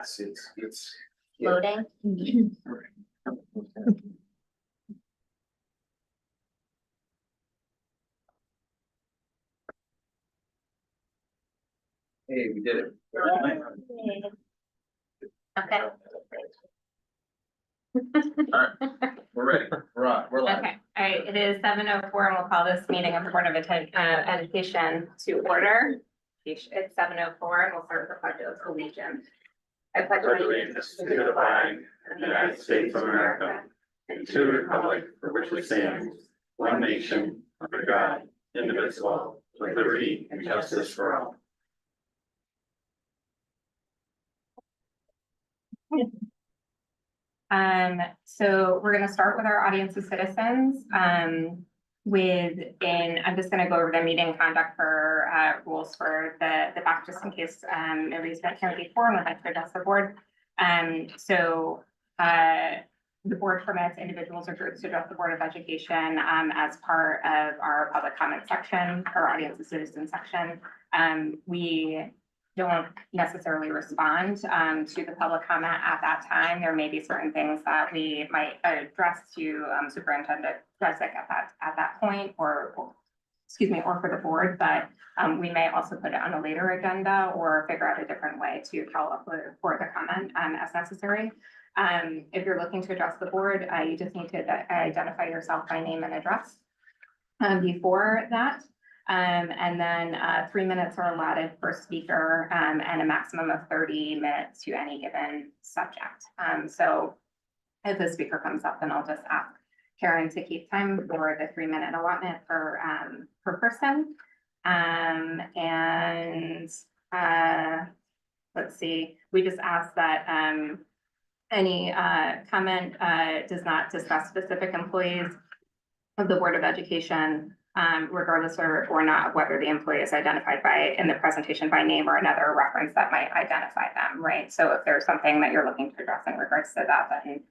It's. Loading. Hey, we did it. Okay. We're ready. We're on. We're live. Okay, all right, it is 7:04 and we'll call this meeting of the Board of Education to order. It's 7:04 and we'll start with the Pledge of Allegiance. I pledge allegiance to the flag of the United States of America and to the republic for which it stands, one nation, under God, indivisible, with liberty and justice for all. So we're gonna start with our audience of citizens. I'm just gonna go over the meeting conduct for rules for the back, just in case nobody's been here before and would like to address the board. The board permits individuals or groups to address the Board of Education as part of our public comment section, our audience of citizens section. We don't necessarily respond to the public comment at that time. There may be certain things that we might address to Superintendent Resnick at that point, or for the board, but we may also put it on a later agenda or figure out a different way to follow up for the comment as necessary. If you're looking to address the board, you just need to identify yourself by name and address before that. And then 3 minutes are allotted per speaker and a maximum of 30 minutes to any given subject. So if the speaker comes up, then I'll just ask Karen to keep time for the 3-minute allotment per person. Let's see, we just ask that any comment does not discuss specific employees of the Board of Education, regardless or not whether the employee is identified in the presentation by name or another reference that might identify them, right? So if there's something that you're looking to address in regards to that, then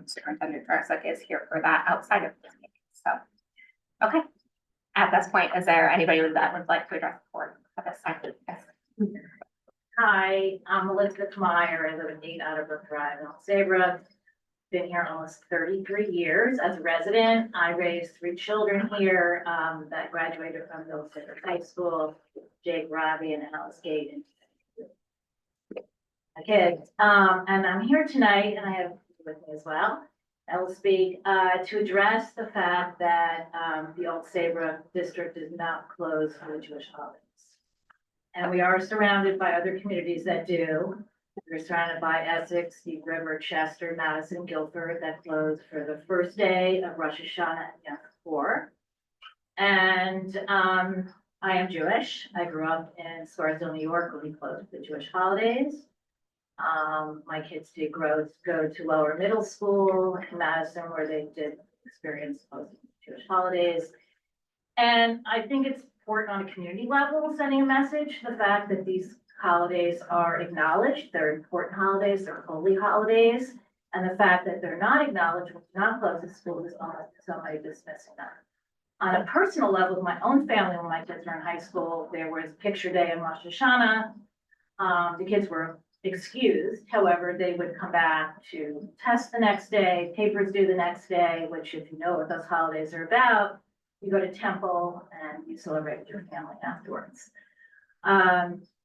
Superintendent Resnick is here for that outside of this meeting. So, okay. At this point, is there anybody that would like to address the board at this time? Yes. Hi, I'm Elizabeth Meyer. I live in 8 Attleboro Drive in Old Saybrook. Been here almost 33 years as a resident. I raised 3 children here that graduated from Old Saybrook High School, Jake, Robbie, and Alice Gayden. Okay, and I'm here tonight, and I have with me as well. I will speak to address the fact that the Old Saybrook district is not closed for the Jewish holidays. And we are surrounded by other communities that do. We're surrounded by Essex, Deep River, Chester, Madison, Guilford that closed for the first day of Rosh Hashanah and Yom Kippur. And I am Jewish. I grew up in Scarsdale, New York, where we closed the Jewish holidays. My kids did go to lower middle school in Madison, where they did experience closing Jewish holidays. And I think it's important on a community level, sending a message, the fact that these holidays are acknowledged, they're important holidays, they're holy holidays, and the fact that they're not acknowledged, which not closed the school is almost somebody dismissing them. On a personal level, with my own family, when my kids were in high school, there was picture day and Rosh Hashanah. The kids were excused, however, they would come back to test the next day, papers due the next day, which if you know what those holidays are about, you go to temple and you celebrate with your family afterwards.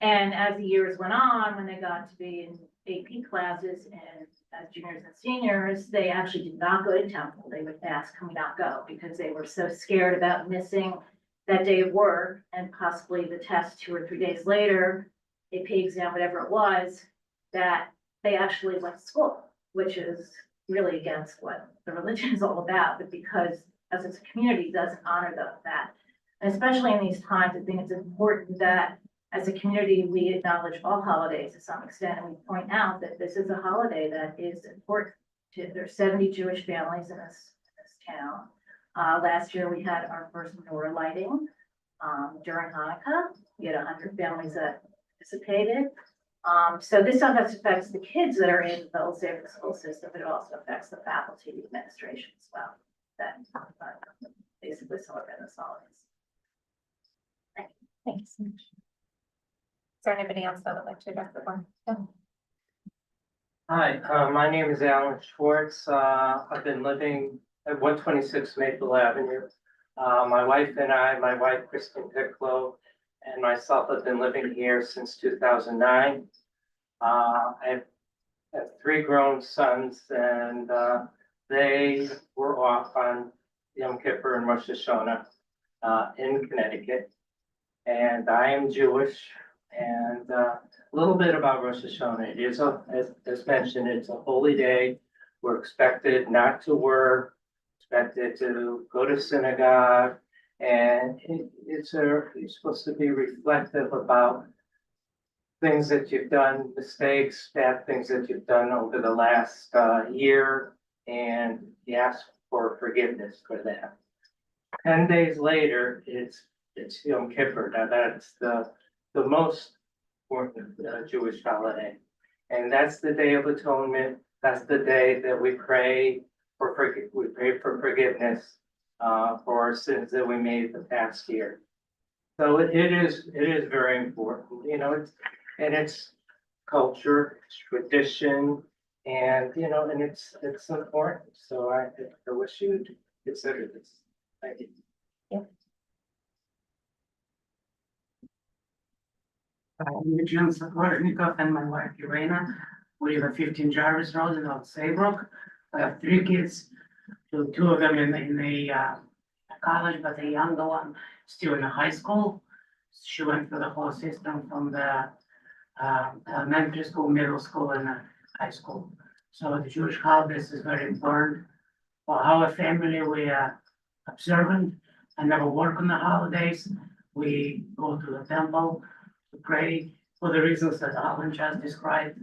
And as the years went on, when they got to be in AP classes and as juniors and seniors, they actually did not go to temple. They would ask, can we not go? Because they were so scared about missing that day of work and possibly the test 2 or 3 days later, AP exam, whatever it was, that they actually went to school, which is really against what the religion is all about. But because as a community doesn't honor that, and especially in these times, I think it's important that as a community, we acknowledge all holidays to some extent, and we point out that this is a holiday that is important to, there's 70 Jewish families in this town. Last year, we had our first menorah lighting during Hanukkah. We had 100 families that participated. So this not just affects the kids that are in the Old Saybrook school system, but it also affects the faculty, the administration as well, that basically celebrate those holidays. Thank you so much. Is there anybody else that would like to address the board? No. Hi, my name is Alan Schwartz. I've been living at 126 Maple Avenue. My wife and I, my wife Kristen Picklow, and myself have been living here since 2009. I have three grown sons, and they were off on Yom Kippur and Rosh Hashanah in Connecticut. And I am Jewish, and a little bit about Rosh Hashanah. It is, as mentioned, it's a holy day. We're expected not to work, expected to go to synagogue, and it's supposed to be reflective about things that you've done, mistakes, bad things that you've done over the last year, and you ask for forgiveness for that. 10 days later, it's Yom Kippur. Now that's the most important Jewish holiday. And that's the Day of Atonement. That's the day that we pray for forgiveness for our sins that we made the past year. So it is very important, you know, it's culture, it's tradition, and you know, and it's important. So I wish you'd consider this. Thank you. I'm Jim Sapornikov and my wife Irena. We live at 15 Jarvis Road in Old Saybrook. I have three kids, two of them in the college, but the younger one still in the high school. She went through the whole system from the elementary school, middle school, and high school. So the Jewish holidays is very important. For our family, we are observant. I never work on the holidays. We go to the temple to pray for the reasons that Alan just described.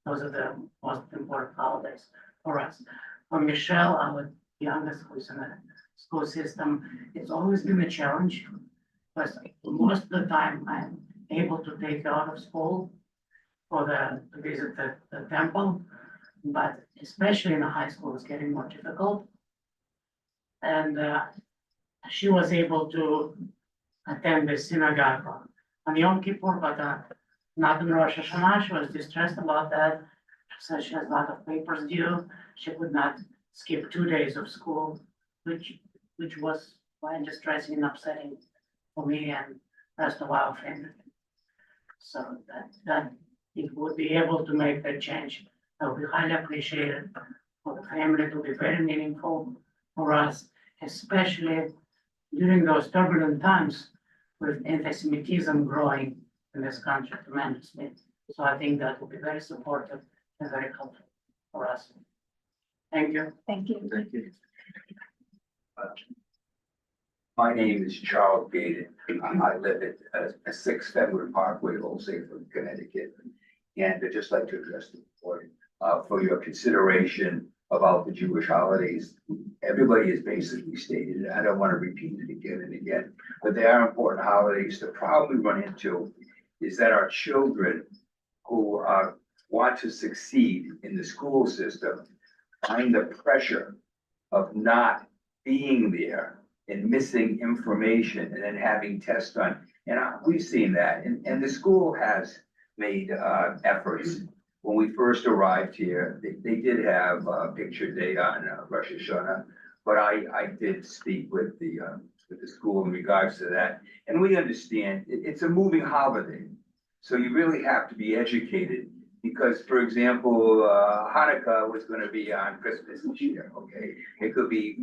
Those are the most important holidays for us. For Michelle, our youngest, who's in the school system, it's always been a challenge. But most of the time, I'm able to take her out of school to visit the temple. But especially in the high school, it's getting more difficult. And she was able to attend the synagogue on Yom Kippur, but not in Rosh Hashanah. She was distressed about that. She said she has a lot of papers due. She could not skip 2 days of school, which was quite distressing and upsetting for me and the rest of our family. So that it would be able to make that change, that would be highly appreciated for the family. To be very meaningful for us, especially during those turbulent times with anti-Semitism growing in this country tremendously. So I think that will be very supportive and very helpful for us. Thank you. Thank you. Thank you. My name is Charles Gaten. I live at 6 Fenway Parkway, Old Saybrook, Connecticut. And I'd just like to address the board for your consideration about the Jewish holidays. Everybody has basically stated it. I don't want to repeat it again and again, but they are important holidays. The problem we run into is that our children who want to succeed in the school system find the pressure of not being there and missing information and then having tests done. And we've seen that, and the school has made efforts. When we first arrived here, they did have picture day on Rosh Hashanah, but I did speak with the school in regards to that. And we understand it's a moving holiday. So you really have to be educated because, for example, Hanukkah was going to be on Christmas this year, okay? It could be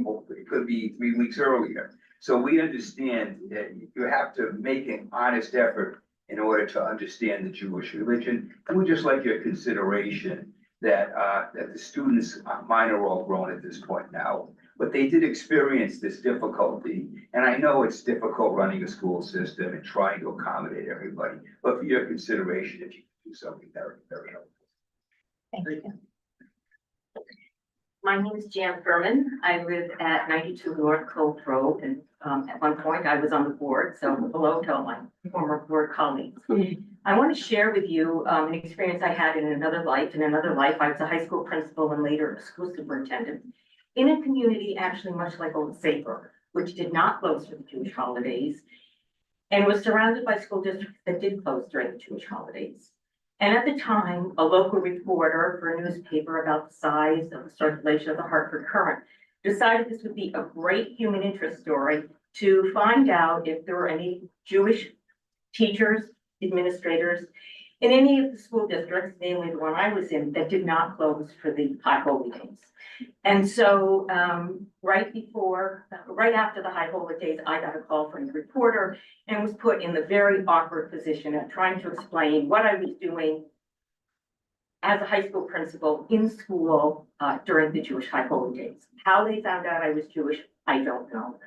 3 weeks earlier. So we understand that you have to make an honest effort in order to understand the Jewish religion. And we just like your consideration that the students, mine are all grown at this point now, but they did experience this difficulty. And I know it's difficult running a school system and trying to accommodate everybody, but for your consideration, if you could do something, that would be very helpful. Thank you. My name is Jan Furman. I live at 92 North Cove Road, and at one point I was on the board, so hello to all my former board colleagues. I want to share with you an experience I had in another life. In another life, I was a high school principal and later a school superintendent in a community actually much like Old Saybrook, which did not close for the Jewish holidays and was surrounded by school districts that did close during the Jewish holidays. And at the time, a local reporter for a newspaper about the size of the circulation of the Hartford Current decided this would be a great human interest story to find out if there were any Jewish teachers, administrators in any of the school districts, namely the one I was in, that did not close for the High Holy Days. And so, right after the High Holy Days, I got a call from the reporter and was put in the very awkward position of trying to explain what I was doing as a high school principal in school during the Jewish High Holy Days. How they found out I was Jewish, I don't know.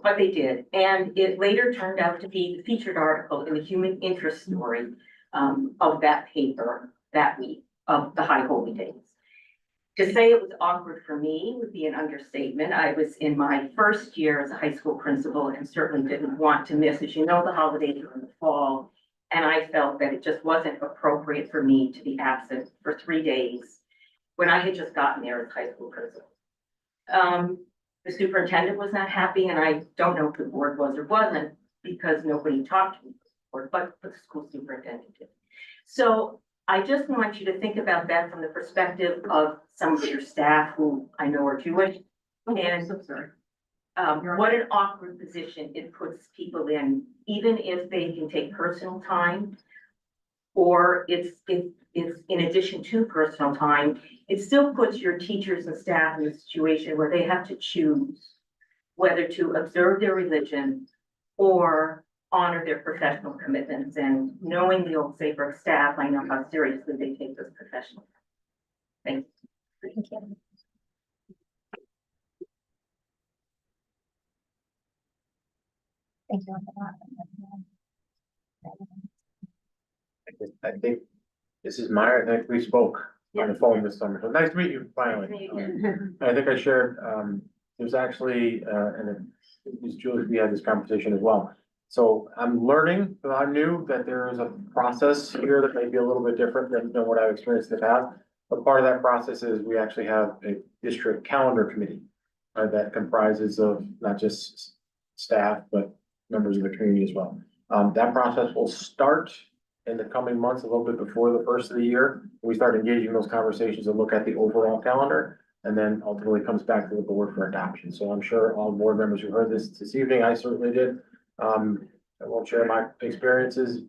But they did. And it later turned out to be the featured article in the human interest story of that paper that week of the High Holy Days. To say it was awkward for me would be an understatement. I was in my first year as a high school principal and certainly didn't want to miss, as you know, the holidays are in the fall. And I felt that it just wasn't appropriate for me to be absent for 3 days when I had just gotten there as high school principal. The superintendent was not happy, and I don't know if the board was or wasn't because nobody talked to me, but the school superintendent did. So I just want you to think about that from the perspective of some of your staff who I know are Jewish. And what an awkward position it puts people in, even if they can take personal time, or it's in addition to personal time, it still puts your teachers and staff in a situation where they have to choose whether to observe their religion or honor their professional commitments. And knowing the Old Saybrook staff, I know how seriously they take this professional. Thank you. Thank you. Thank you for that. I think Mrs. Meyer, I think we spoke on the phone this summer, so nice to meet you finally. I think I shared, there's actually, and it was Julie, we had this conversation as well. So I'm learning, I'm new, that there is a process here that may be a little bit different than what I've experienced in the past. But part of that process is we actually have a district calendar committee that comprises of not just staff, but members of the community as well. That process will start in the coming months, a little bit before the first of the year. We start engaging those conversations and look at the overall calendar, and then ultimately comes back to the board for adoption. So I'm sure all board members who heard this evening, I certainly did. I won't share my experiences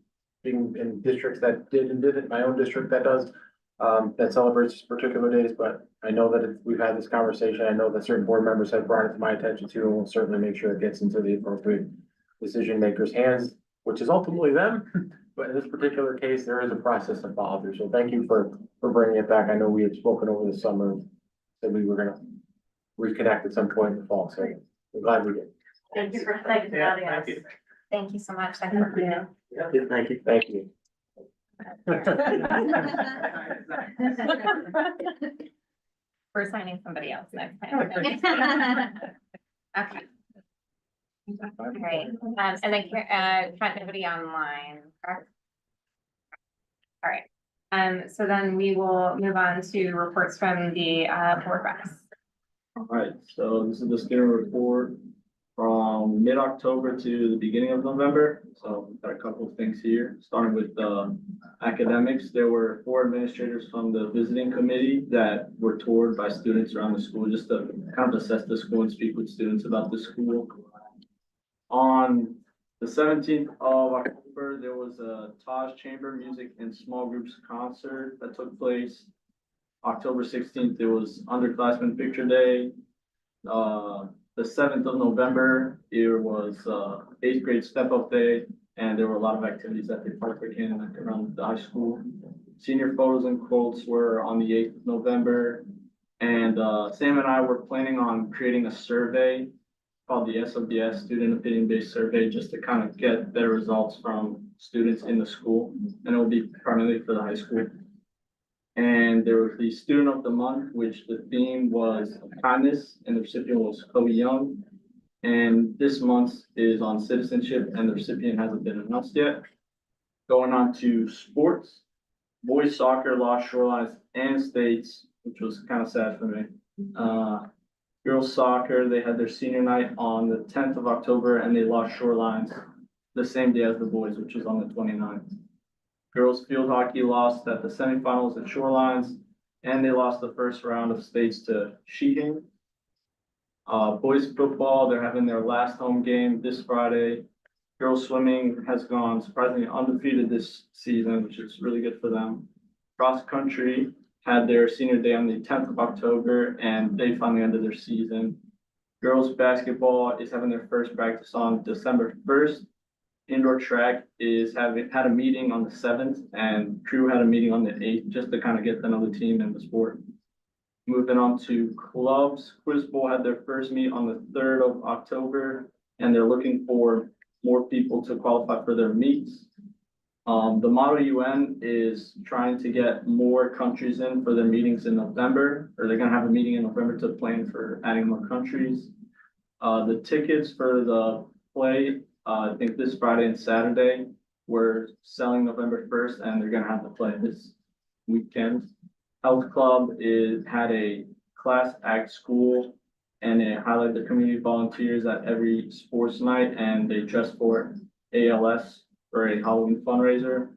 being in districts that did and didn't, my own district that does, that celebrates particular days, but I know that we've had this conversation. I know that certain board members have brought it to my attention too, and we'll certainly make sure it gets into the appropriate decision makers' hands, which is ultimately them. But in this particular case, there is a process involved here. So thank you for bringing it back. I know we had spoken over the summer that we were gonna reconnect at some point in the fall, so we're glad we did. Thank you for having us. Thank you so much. Thank you for being here. Thank you. Thank you. We're signing somebody else next time. Okay. All right, and then, nobody online, correct? All right, so then we will move on to reports from the, board reps. All right, so this is the student report from mid-October to the beginning of November. So we've got a couple of things here, starting with academics. There were 4 administrators from the visiting committee that were toured by students around the school, just to kind of assess the school and speak with students about the school. On the 17th of October, there was a Taj Chamber Music and Small Groups concert that took place. October 16th, it was Underclassmen Picture Day. The 7th of November, it was 8th grade Step Up Day, and there were a lot of activities that they partook in around the high school. Senior photos and quotes were on the 8th of November, and Sam and I were planning on creating a survey called the SOBS, Student Opinion Based Survey, just to kind of get better results from students in the school, and it will be primarily for the high school. And there was the Student of the Month, which the theme was kindness, and the recipient was Chloe Young. And this month is on citizenship, and the recipient hasn't been announced yet. Going on to sports, boys soccer lost Shorelines and States, which was kind of sad for me. Girls soccer, they had their senior night on the 10th of October, and they lost Shorelines the same day as the boys, which was on the 29th. Girls field hockey lost at the semifinals at Shorelines, and they lost the first round of states to Sheeting. Boys football, they're having their last home game this Friday. Girls swimming has gone surprisingly undefeated this season, which is really good for them. Cross country had their senior day on the 10th of October, and they finally ended their season. Girls basketball is having their first practice on December 1st. Indoor track had a meeting on the 7th, and crew had a meeting on the 8th, just to kind of get to know the team and the sport. Moving on to clubs, Quiz Bowl had their first meet on the 3rd of October, and they're looking for more people to qualify for their meets. The Model UN is trying to get more countries in for their meetings in November, or they're gonna have a meeting in November to plan for adding more countries. The tickets for the play, I think this Friday and Saturday, we're selling November 1st, and they're gonna have to play this weekend. Health Club had a class act school, and it highlighted the community volunteers at every sports night, and they dressed for ALS for a Halloween fundraiser.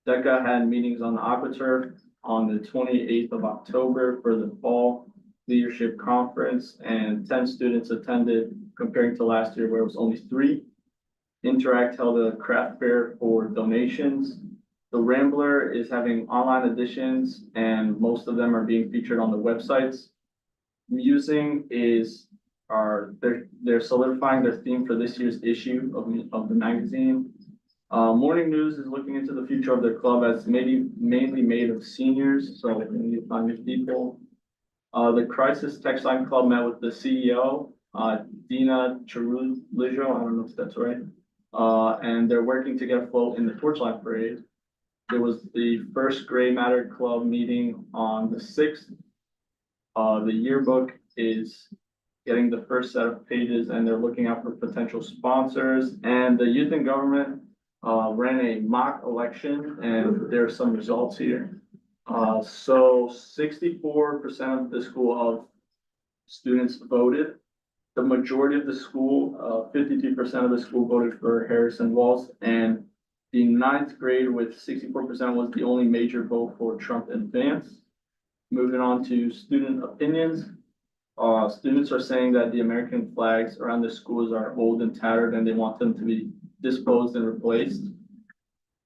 DECA had meetings on the AquaTurf on the 28th of October for the fall leadership conference, and 10 students attended comparing to last year where it was only 3. Interact held a craft fair for donations. The Rambler is having online editions, and most of them are being featured on the websites. Musing they're solidifying their theme for this year's issue of the magazine. Morning News is looking into the future of their club as mainly made of seniors, so they need to find new people. The Crisis Text Line Club met with the CEO, Dina Chirulijo, I don't know if that's right. And they're working to get a float in the Torchlight Parade. There was the first Gray Matter Club meeting on the 6th. The yearbook is getting the first set of pages, and they're looking out for potential sponsors. And the Youth in Government ran a mock election, and there are some results here. So 64% of the school of students voted. The majority of the school, 52% of the school voted for Harrison Walz, and the 9th grade with 64% was the only major vote for Trump and Vance. Moving on to student opinions. Students are saying that the American flags around the schools are old and tattered, and they want them to be disposed and replaced.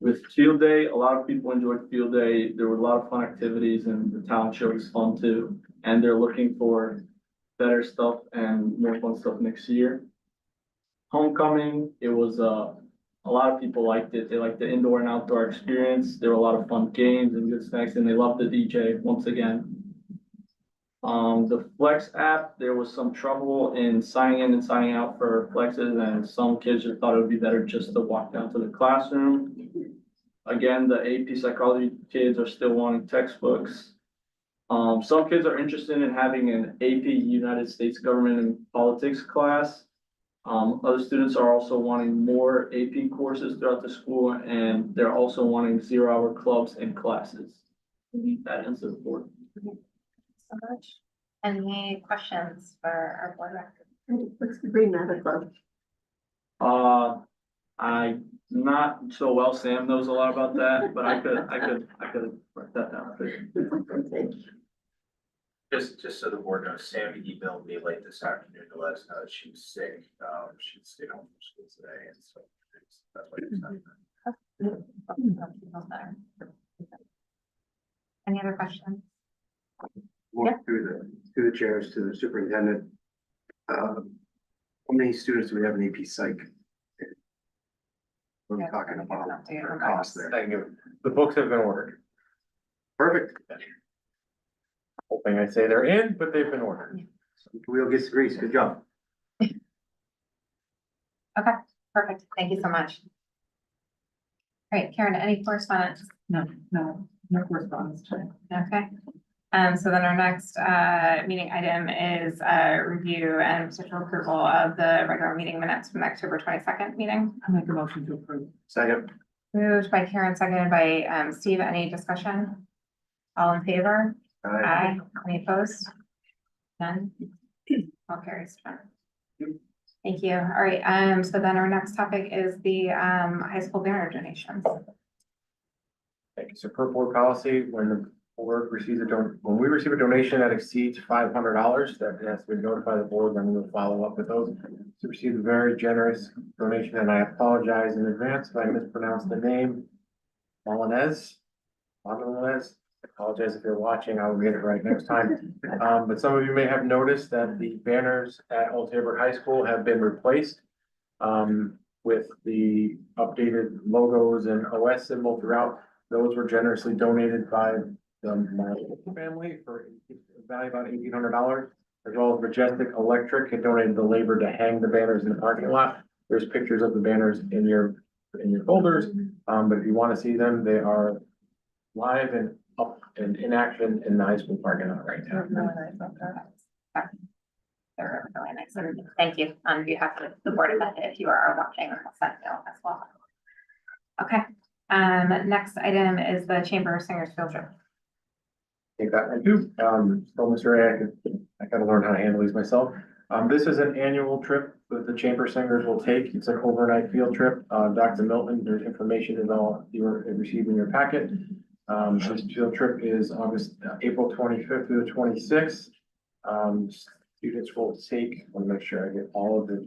With field day, a lot of people enjoyed field day. There were a lot of fun activities, and the talent show was fun too. And they're looking for better stuff and more fun stuff next year. Homecoming, it was a lot of people liked it. They liked the indoor and outdoor experience. There were a lot of fun games and good snacks, and they loved the DJ once again. The Flex app, there was some trouble in signing in and signing out for Flexes, and some kids just thought it would be better just to walk down to the classroom. Again, the AP psychology kids are still wanting textbooks. Some kids are interested in having an AP United States Government and Politics class. Other students are also wanting more AP courses throughout the school, and they're also wanting 0-hour clubs and classes. That ends the report. So much. Any questions for our board rep? What's the Green Matter Club? I'm not so well. Sam knows a lot about that, but I could write that down for you. Just so the board knows, Sam emailed me late this afternoon to let us know that she was sick. She stayed home from school today, and so that's why it's not. Any other questions? Walk through the chairs to the superintendent. How many students do we have in AP Psych? What are we talking about? Our cost there. Thank you. The books have been ordered. Perfect. Hoping I say they're in, but they've been ordered. Wheel gets greased. Good job. Okay, perfect. Thank you so much. Great, Karen, any correspondence? No correspondence today. Okay. So then our next meeting item is review and potential approval of the regular meeting minutes from the October 22nd meeting. I make a motion to approve. Second. Moved by Karen, seconded by Steve. Any discussion? All in favor? Aye. Any opposed? None? All carries. Thank you. All right, so then our next topic is the high school banner donations. Thank you. So per board policy, when the board receives when we receive a donation that exceeds $500, that has to be notified the board, then we will follow up with those. To receive a very generous donation, and I apologize in advance if I mispronounced the name. Molinez. I apologize if you're watching, I will get it right next time. But some of you may have noticed that the banners at Old Tabor High School have been replaced with the updated logos and OS symbol throughout. Those were generously donated by the family for a value about $1,800, as well as Majestic Electric had donated the labor to hang the banners in the parking lot. There's pictures of the banners in your folders, but if you want to see them, they are live and up and in action in the high school parking lot right now. They're really nice. Thank you on behalf of the Board of Ed, if you are watching that film as well. Okay, next item is the Chamber of Singers field trip. Take that one too. So Mr. Ray, I gotta learn how to handle these myself. This is an annual trip that the Chamber Singers will take. It's an overnight field trip. Dr. Milton, there's information is all you received in your packet. This field trip is April 25th through the 26th. Students will take, I want to make sure I get all of the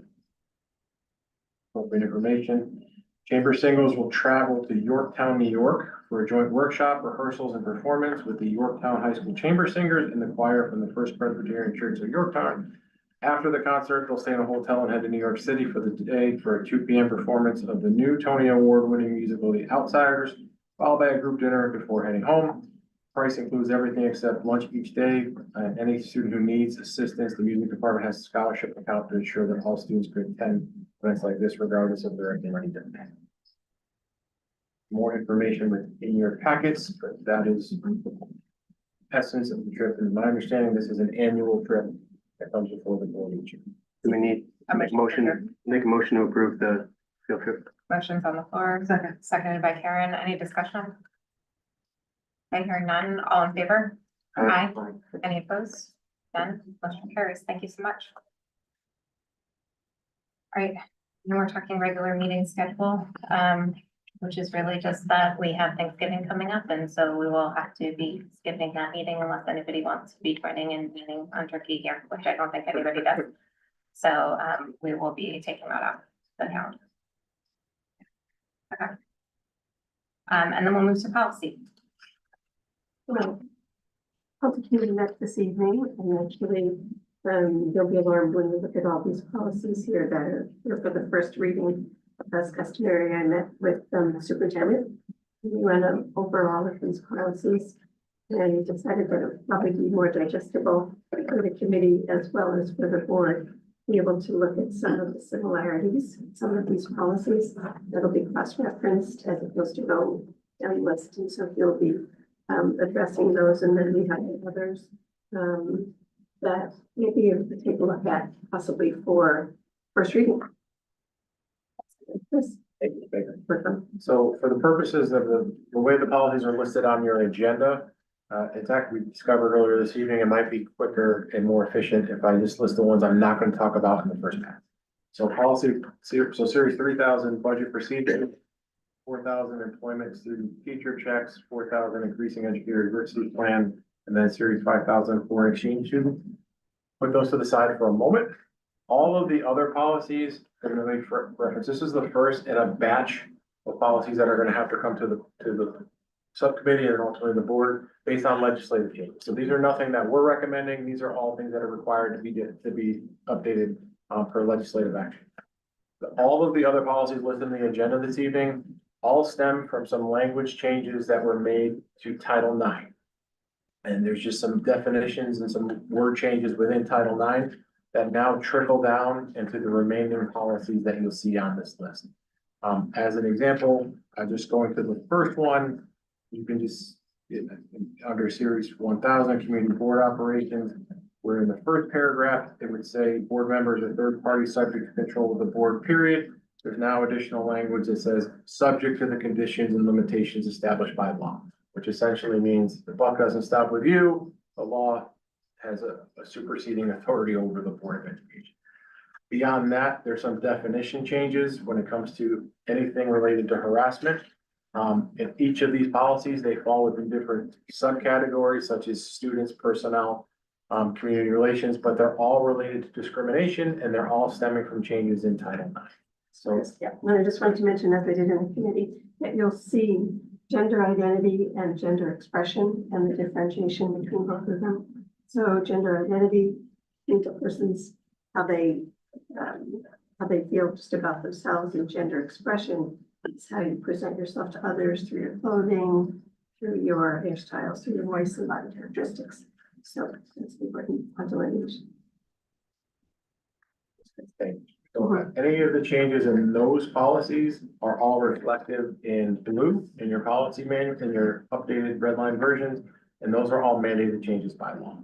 appropriate information. Chamber Singers will travel to Yorktown, New York for a joint workshop, rehearsals, and performance with the Yorktown High School Chamber Singers and the choir from the First Presbyterian Church of Yorktown. After the concert, they'll stay in a hotel and head to New York City for the day for a 2 p.m. performance of the new Tony Award-winning musical, The Outsiders, followed by a group dinner before heading home. Price includes everything except lunch each day. And any student who needs assistance, the music department has a scholarship account to ensure that all students could attend events like this regardless of their academic demand. More information within your packets, but that is the essence of the trip. And my understanding, this is an annual trip that comes before the board each year. Do we need A make motion. a motion to approve the field trip? Motion's on the floor, seconded by Karen. Any discussion? I hear none. All in favor? Aye. Any opposed? None. Motion carries. Thank you so much. All right, now we're talking regular meeting schedule, which is really just that we have Thanksgiving coming up, and so we will have to be skipping that meeting unless anybody wants to be joining and meeting on turkey here, which I don't think anybody does. So we will be taking that off the calendar. Okay. And then we'll move to policy. Well, public committee met this evening, and actually, you'll be alarmed when you look at all these policies here that are here for the first reading. As customary, I met with the superintendent. We went over all of these policies and decided that it would probably be more digestible for the committee as well as for the board, be able to look at some of the similarities, some of these policies that'll be cross-referenced as opposed to go down the list. And so you'll be addressing those, and then we have others that you'll be able to take a look at possibly for first reading. So for the purposes of the way the policies are listed on your agenda, in fact, we discovered earlier this evening, it might be quicker and more efficient if I just list the ones I'm not going to talk about in the first pass. So series 3000 budget procedure, 4,000 employment student teacher checks, 4,000 increasing educator diversity plan, and then series 5,000 foreign exchange students. Put those to the side for a moment. All of the other policies are going to make reference. This is the first in a batch of policies that are going to have to come to the subcommittee and ultimately the board based on legislative changes. So these are nothing that we're recommending. These are all things that are required to be updated per legislative action. All of the other policies listed in the agenda this evening all stem from some language changes that were made to Title IX. And there's just some definitions and some word changes within Title IX that now trickle down into the remaining policies that you'll see on this list. As an example, I'm just going to the first one. You can just, under series 1000, community board operations, where in the first paragraph, it would say board members are third party subject to control of the board, period. There's now additional language that says subject to the conditions and limitations established by law, which essentially means the buck doesn't stop with you. The law has a superseding authority over the Board of Education. Beyond that, there's some definition changes when it comes to anything related to harassment. In each of these policies, they fall within different subcategories such as students, personnel, community relations, but they're all related to discrimination and they're all stemming from changes in Title IX. So Yeah, and I just wanted to mention, as I did in the committee, that you'll see gender identity and gender expression and the differentiation between both of them. So gender identity, means a person's, how they feel just about themselves, and gender expression, it's how you present yourself to others through your clothing, through your hairstyles, through your voice and body characteristics. So it's important on delineation. So any of the changes in those policies are all reflective in blue in your policy manual, in your updated red line versions, and those are all mandated changes by law.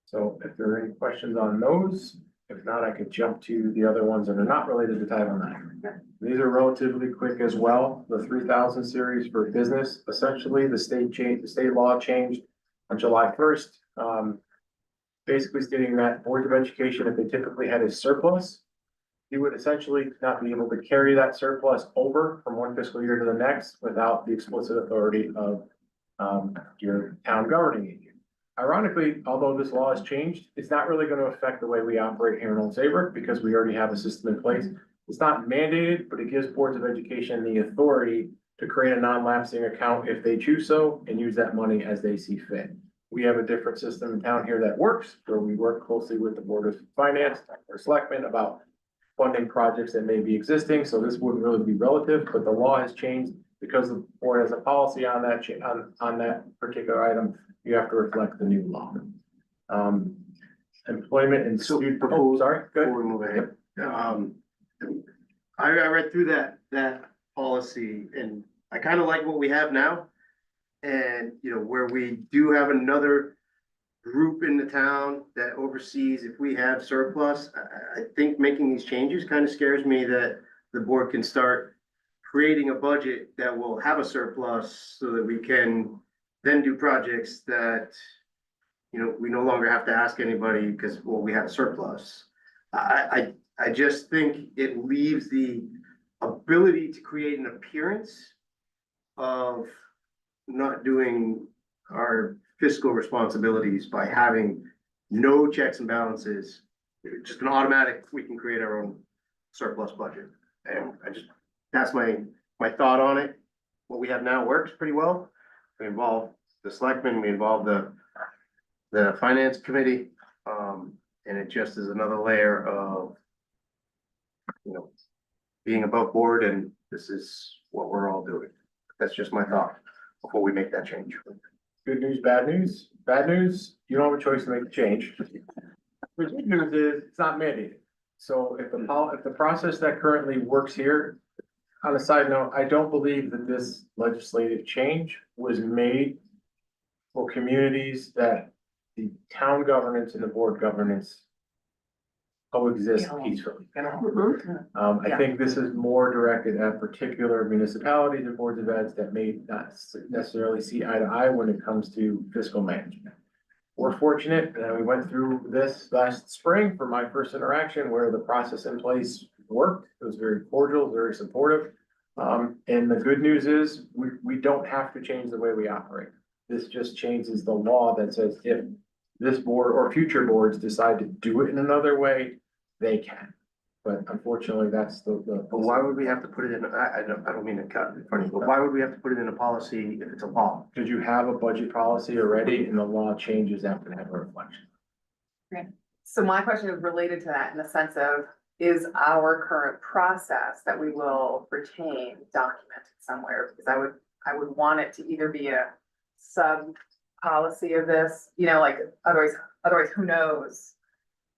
So if there are any questions on those, if not, I could jump to the other ones that are not related to Title IX. These are relatively quick as well. The 3000 series for business, essentially the state law changed on July 1st. Basically stating that boards of education, if they typically had a surplus, you would essentially not be able to carry that surplus over from one fiscal year to the next without the explicit authority of your town governing agent. Ironically, although this law has changed, it's not really going to affect the way we operate here in Old Saybrook because we already have a system in place. It's not mandated, but it gives boards of education the authority to create a non-lapsing account if they choose so and use that money as they see fit. We have a different system in town here that works, where we work closely with the Board of Finance or Selectmen about funding projects that may be existing, so this wouldn't really be relative, but the law has changed because the board has a policy on that on that particular item. You have to reflect the new law. Employment and student, oh, sorry, good. Before we move ahead, I read through that policy and I kind of like what we have now. And, you know, where we do have another group in the town that oversees if we have surplus, I think making these changes kind of scares me that the board can start creating a budget that will have a surplus so that we can then do projects that, you know, we no longer have to ask anybody because, well, we have a surplus. I just think it leaves the ability to create an appearance of not doing our fiscal responsibilities by having no checks and balances. Just an automatic, we can create our own surplus budget. And that's my thought on it. What we have now works pretty well. We involve the selectmen, we involve the finance committee. And it just is another layer of, you know, being above board, and this is what we're all doing. That's just my thought before we make that change. Good news, bad news. Bad news, you don't have a choice to make the change. The good news is it's not mandated. So if the process that currently works here, on a side note, I don't believe that this legislative change was made for communities that the town governance and the board governance coexist peacefully. I think this is more directed at particular municipalities and boards of eds that may not necessarily see eye to eye when it comes to fiscal management. We're fortunate that we went through this last spring for my first interaction where the process in place worked. It was very cordial, very supportive. And the good news is we don't have to change the way we operate. This just changes the law that says if this board or future boards decide to do it in another way, they can. But unfortunately, that's the. But why would we have to put it in, I don't mean to cut in front of you, but why would we have to put it in a policy if it's a law? Because you have a budget policy already and the law changes after that reflection. So my question is related to that in the sense of, is our current process that we will retain documented somewhere? Because I would want it to either be a sub policy of this, you know, like otherwise who knows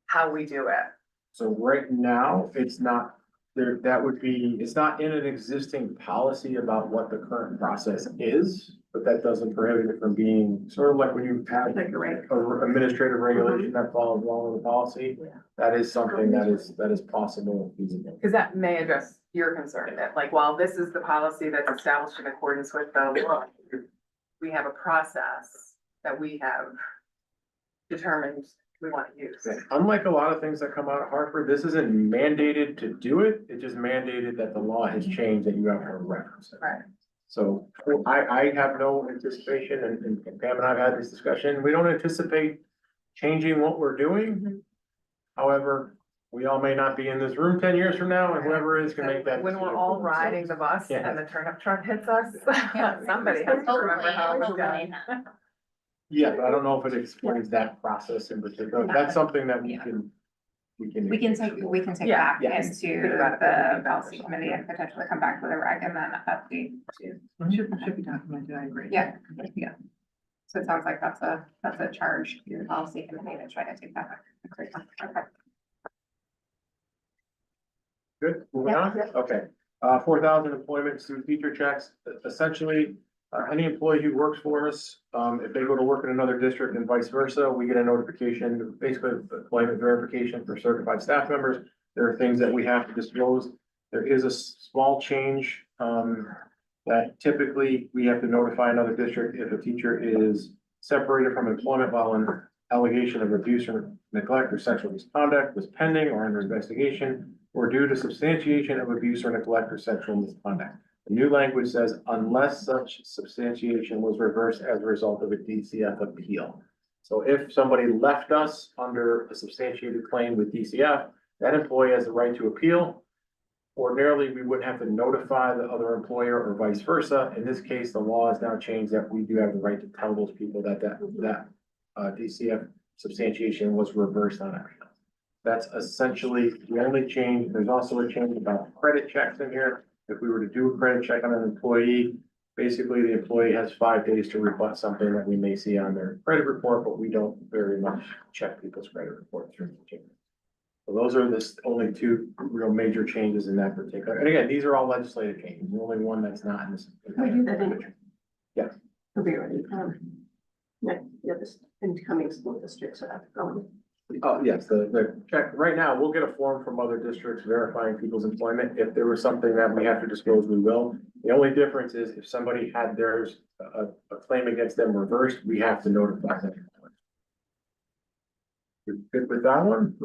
how we do it? So right now, it's not there, it's not in an existing policy about what the current process is, but that doesn't prohibit it from being sort of like when you have Like a reg. a administrative regulation that follows along with the policy. That is something that is possible and feasible. Because that may address your concern that like, while this is the policy that's established in accordance with the law, we have a process that we have determined we want to use. Unlike a lot of things that come out of Hartford, this isn't mandated to do it. It just mandated that the law has changed that you have to reference it. Right. So I have no anticipation, and Pam and I have had this discussion, we don't anticipate changing what we're doing. However, we all may not be in this room 10 years from now, and whoever is can make that. When we're decision all for riding the themselves. bus Yeah. and the turnip truck hits us, somebody has to remember how it was done. Yeah, but I don't know if it explains that process in particular, that's something that we can. We can take Yeah. back Yeah. into Think about it. the policy committee and potentially come back with a reg and then update to. Should be documented, I agree. Yeah, yeah. So it sounds like that's a charge to the policy committee to try to take that back. Okay. Good, moving on, okay. 4,000 employment student teacher checks, essentially, any employee who works for us, if they go to work in another district and vice versa, we get a notification, basically employment verification for certified staff members. There are things that we have to disclose. There is a small change, that typically we have to notify another district if a teacher is separated from employment while an allegation of abuse or neglect or sexual misconduct was pending or under investigation, or due to substantiation of abuse or neglect or sexual misconduct. The new language says unless such substantiation was reversed as a result of a DCF appeal. So if somebody left us under a substantiated claim with DCF, that employee has the right to appeal. Ordinarily, we wouldn't have to notify the other employer or vice versa. In this case, the law has now changed that we do have the right to tell those people that DCF substantiation was reversed on appeal. That's essentially the only change. There's also a change about credit checks in here. If we were to do a credit check on an employee, basically the employee has 5 days to rebut something that we may see on their credit report, but we don't very much check people's credit reports. So those are the only two real major changes in that particular. And again, these are all legislative changes. The only one that's not in this. We do that anyway. Yeah. We'll be ready. The other incoming school districts are going. Oh, yes, the check, right now, we'll get a form from other districts verifying people's employment. If there was something that we have to disclose, we will. The only difference is if somebody had theirs, a claim against them reversed, we have to notify them. You're good with that one?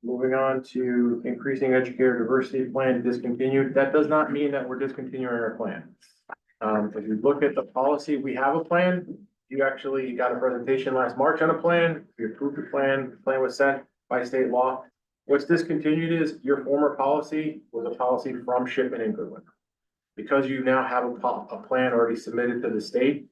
Moving on to increasing educator diversity plan discontinued. That does not mean that we're discontinuing our plan. If you look at the policy, we have a plan. You actually got a presentation last March on a plan. You approved the plan was set by state law. What's discontinued is your former policy was a policy from Shipman and Goodwin. Because you now have a plan already submitted to the state,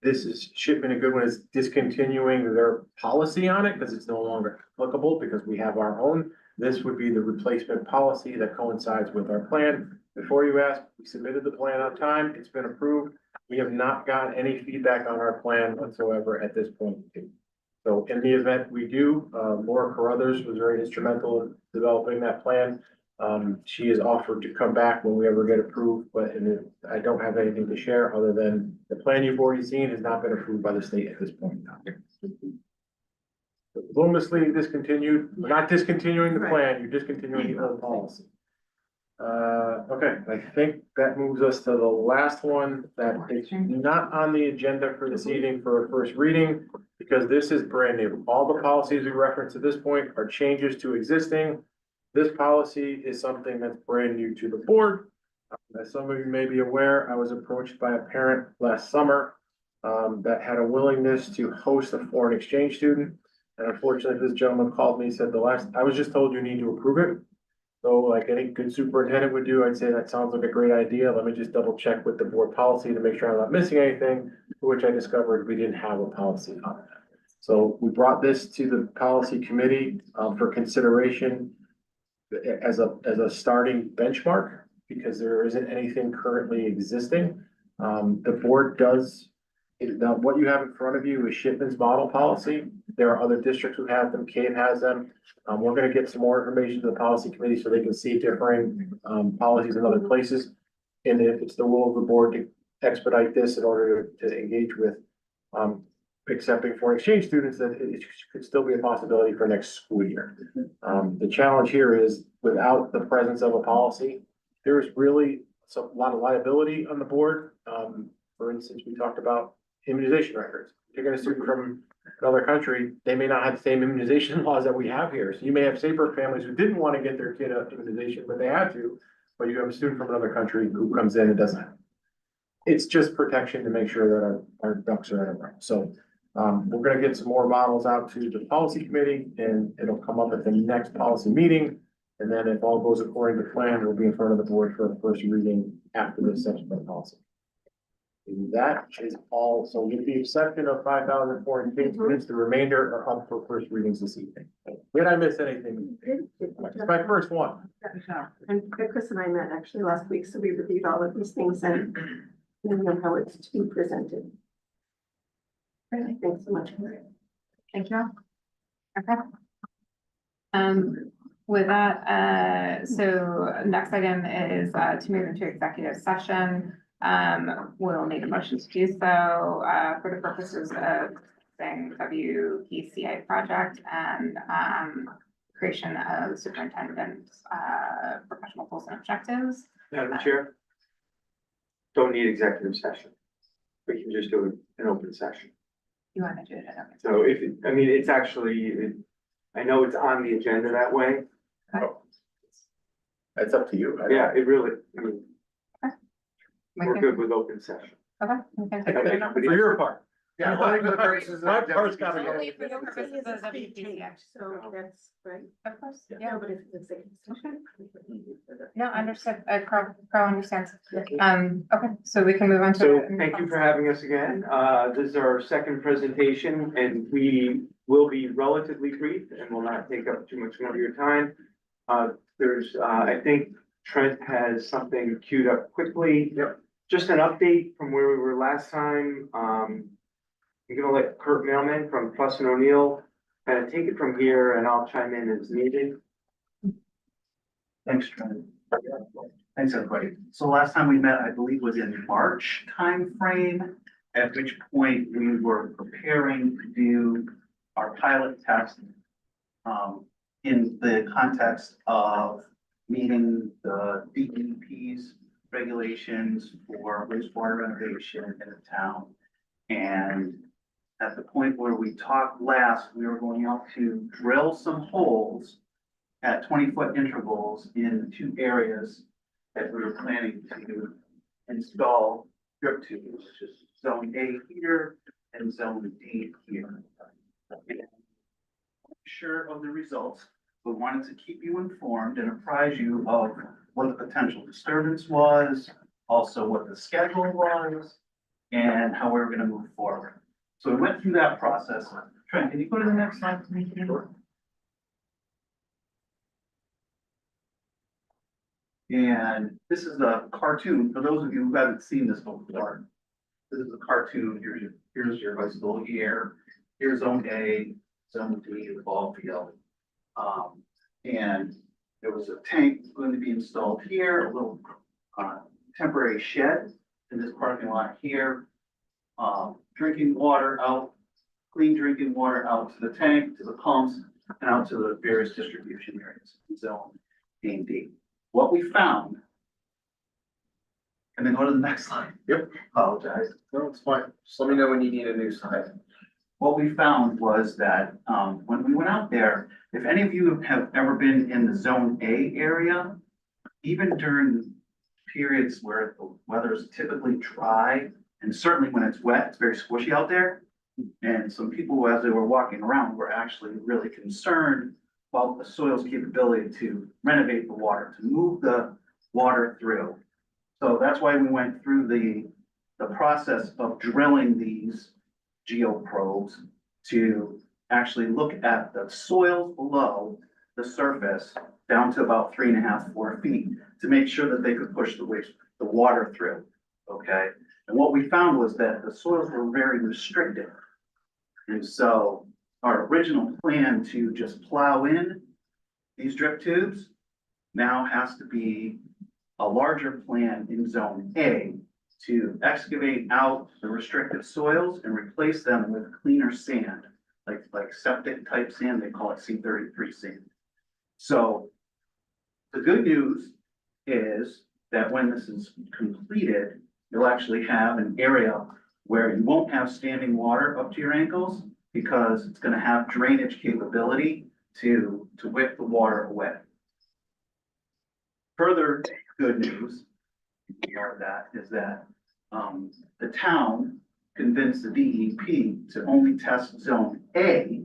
this is Shipman and Goodwin is discontinuing their policy on it because it's no longer applicable because we have our own. This would be the replacement policy that coincides with our plan. Before you ask, we submitted the plan on time. It's been approved. We have not got any feedback on our plan whatsoever at this point. So in the event we do, Laura Carruthers was very instrumental in developing that plan. She has offered to come back when we ever get approved, but I don't have anything to share other than the plan you've already seen has not been approved by the state at this point in time. Volumously discontinued, we're not discontinuing the plan, you're discontinuing the old policy. Okay, I think that moves us to the last one that is not on the agenda for this evening for a first reading, because this is brand new. All the policies we referenced at this point are changes to existing. This policy is something that's brand new to the board. As some of you may be aware, I was approached by a parent last summer that had a willingness to host a foreign exchange student. And unfortunately, this gentleman called me and said, I was just told you need to approve it. So like any good superintendent would do, I'd say that sounds like a great idea. Let me just double check with the board policy to make sure I'm not missing anything, to which I discovered we didn't have a policy on that. So we brought this to the policy committee for consideration as a starting benchmark, because there isn't anything currently existing. The board does, now what you have in front of you is Shipman's model policy. There are other districts who have them, Cave has them. We're gonna get some more information to the policy committee so they can see differing policies in other places. And if it's the will of the board to expedite this in order to engage with accepting foreign exchange students, that it could still be a possibility for next school year. The challenge here is without the presence of a policy, there's really a lot of liability on the board. For instance, we talked about immunization records. Taking a student from another country, they may not have the same immunization laws that we have here. So you may have safer families who didn't want to get their kid an immunization, but they had to. But you have a student from another country who comes in and doesn't have. it's just protection to make sure that our ducks are in a row. So, we're gonna get some more models out to the policy committee and it'll come up at the next policy meeting. And then if all goes according to plan, we'll be in front of the board for a first reading after this section of the policy. And that is all, so with the exception of 5,400, the remainder are up for first readings this evening. Did I miss anything? It's my first one. And Chris and I met actually last week, so we reviewed all of these things and we know how it's to be presented. Really, thanks so much. Thank you. Okay. With that, so next item is, to move into executive session. We'll need a motion to do so, for the purposes of saying WPCA project and, creation of superintendent's, professional goals and objectives. Madam Chair? Don't need executive session. We can just do an open session. You want to do it? Okay. So if, I mean, it's actually, I know it's on the agenda that way. That's up to you. Yeah, it really, I mean, We we're can- good with open session. Okay. we can take Okay. it up. For your part. Yeah, only for the purposes of My part's gotta go. Only for the purposes of It's a speed WPCA. change, so that's right. Of course, No, yeah. but if it's executive session. we would need it for the- No, understood. Carl understands. Okay, so we can move on to. So thank you for having us again. This is our second presentation and we will be relatively brief and will not take up too much more of your time. There's, I think Trent has something queued up quickly. Yep. Just an update from where we were last time. I'm gonna let Kurt Mailman from Fuss and O'Neill kind of take it from here and I'll chime in as needed. Thanks, Trent. Thanks, everybody. So last time we met, I believe, was in March timeframe, at which point we were preparing to do our pilot test in the context of meeting the DEP's regulations for wastewater renovation in the town. And at the point where we talked last, we were going out to drill some holes at 20-foot intervals in two areas that we were planning to install drip tubes, which is zone A here and zone D here. Sure of the results, but wanted to keep you informed and apprise you of what the potential disturbance was, also what the schedule was, and how we were gonna move forward. So we went through that process. Trent, can you go to the next slide, please? Sure. And this is a cartoon, for those of you who haven't seen this before. This is a cartoon, here's your high school year, here's zone A, zone D, the ball field. And there was a tank going to be installed here, a little temporary shed in this parking lot here. Drinking water out, clean drinking water out to the tank, to the pumps, and out to the various distribution areas, zone A and D. What we found. And then go to the next slide. Yep. Apologize. No, it's fine. Just let me know when you need a new slide. What we found was that, when we went out there, if any of you have ever been in the zone A area, even during periods where the weather is typically dry, and certainly when it's wet, it's very squishy out there. And some people, as they were walking around, were actually really concerned about the soil's capability to renovate the water, to move the water through. So that's why we went through the process of drilling these geoprobes to actually look at the soils below the surface down to about 3.5, 4 feet to make sure that they could push the water through, okay? And what we found was that the soils were very restricted. And so our original plan to just plow in these drip tubes now has to be a larger plan in zone A to excavate out the restricted soils and replace them with cleaner sand, like septic type sand, they call it C33 sand. So the good news is that when this is completed, you'll actually have an area where you won't have standing water up to your ankles because it's gonna have drainage capability to whip the water away. Further good news, part of that is that the town convinced the DEP to only test zone A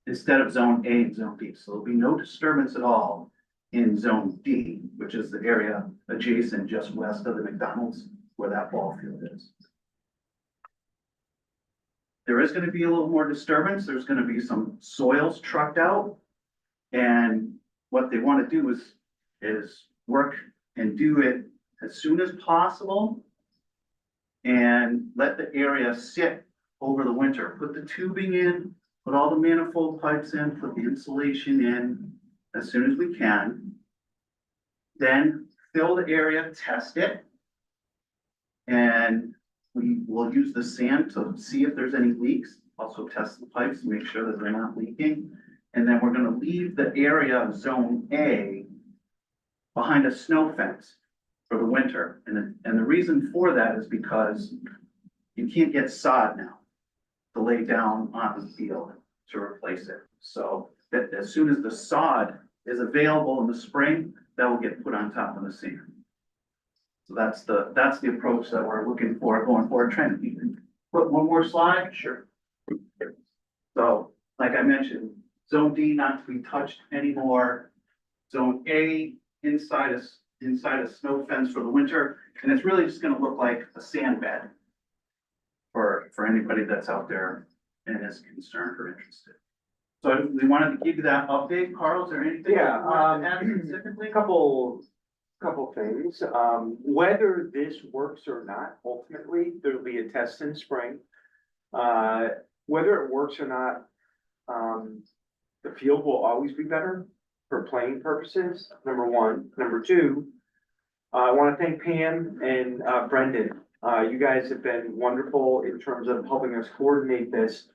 instead of zone A and zone B. So there'll be no disturbance at all in zone D, which is the area adjacent just west of the McDonald's where that ball field is. There is gonna be a little more disturbance. There's gonna be some soils trucked out. And what they wanna do is work and do it as soon as possible. And let the area sit over the winter. Put the tubing in, put all the manifold pipes in, put the insulation in as soon as we can. Then fill the area, test it. And we will use the sand to see if there's any leaks. Also test the pipes to make sure that they're not leaking. And then we're gonna leave the area of zone A behind a snow fence for the winter. And the reason for that is because you can't get sod now to lay down on the field to replace it. So that as soon as the sod is available in the spring, that will get put on top of the sand. So that's the approach that we're looking for going forward. Trent, you can put one more slide? Sure. So, like I mentioned, zone D not to be touched anymore. Zone A inside a snow fence for the winter, and it's really just gonna look like a sand bed for anybody that's out there and is concerned or interested. So we wanted to give you that update. Carl, is there anything? Yeah, you wanted to add specifically? Couple things, whether this works or not, ultimately, there'll be a test in spring. Whether it works or not, the field will always be better for playing purposes, number one. Number two, I wanna thank Pam and Brendan. You guys have been wonderful in terms of helping us coordinate this.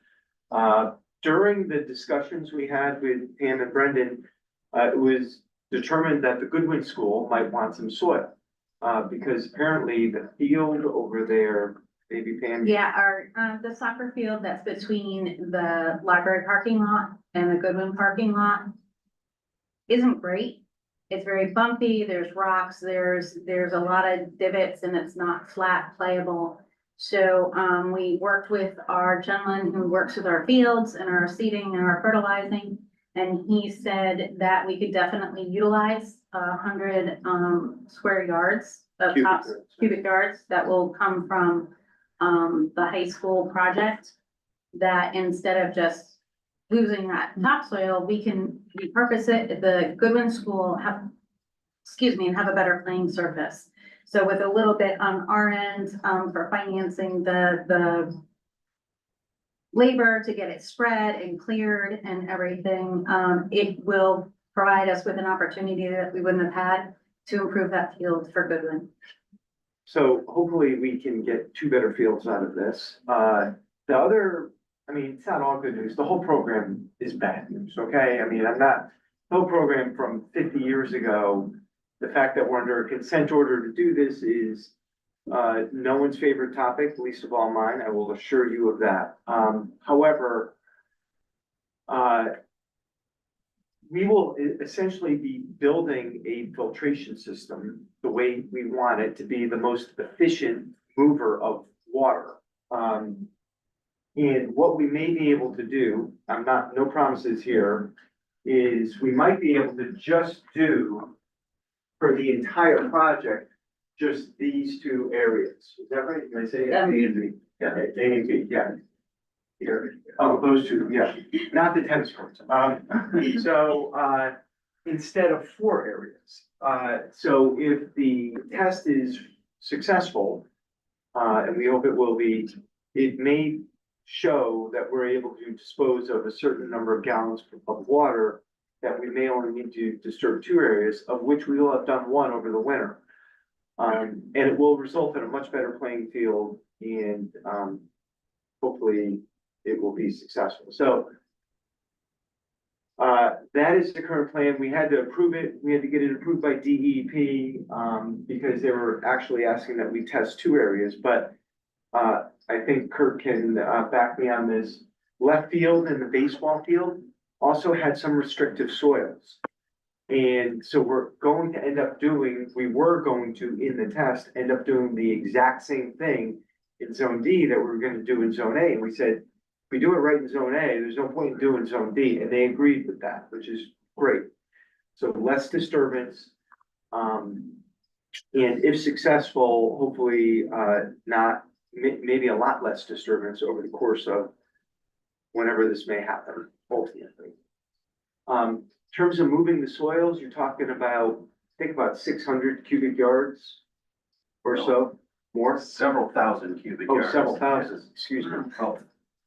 During the discussions we had with Pam and Brendan, it was determined that the Goodwin School might want some soil. Because apparently the field over there, maybe Pam. Yeah, the soccer field that's between the library parking lot and the Goodwin parking lot isn't great. It's very bumpy, there's rocks, there's a lot of divots and it's not flat playable. So, we worked with our gentleman who works with our fields and our seeding and our fertilizing. And he said that we could definitely utilize 100 square yards of cubic yards that will come from the high school project. That instead of just losing that topsoil, we can repurpose it at the Goodwin School, and have a better playing surface. So with a little bit on our end for financing the labor to get it spread and cleared and everything, it will provide us with an opportunity that we wouldn't have had to improve that field for Goodwin. So hopefully we can get two better fields out of this. The other, I mean, it's not all good news. The whole program is bad news, okay? I mean, the whole program from 50 years ago, the fact that we're under a consent order to do this is no one's favorite topic, least of all mine. I will assure you of that. However, we will essentially be building a filtration system the way we want it to be the most efficient mover of water. And what we may be able to do, no promises here, is we might be able to just do for the entire project, just these two areas. Is that right? Can I say? Yeah. A and B. Yeah, A and B, yeah. Here, those two, yeah, not the tennis courts. So, instead of 4 areas. So if the test is successful, and we hope it will be, it may show that we're able to dispose of a certain number of gallons of water that we may only need to disturb 2 areas, of which we will have done 1 over the winter. And it will result in a much better playing field and, hopefully it will be successful. So, that is the current plan. We had to approve it. We had to get it approved by DEP, because they were actually asking that we test 2 areas, but, I think Kurt can, back me on this. Left field and the baseball field also had some restrictive soils. And so we're going to end up doing, we were going to, in the test, end up doing the exact same thing in zone D that we were gonna do in zone A, and we said, if we do it right in zone A, there's no point in doing zone D, and they agreed with that, which is great. So less disturbance, and if successful, hopefully, maybe a lot less disturbance over the course of whenever this may happen, ultimately. In terms of moving the soils, you're talking about, think about 600 cubic yards or so, more? Several thousand cubic Oh, yards. several thousand, excuse me.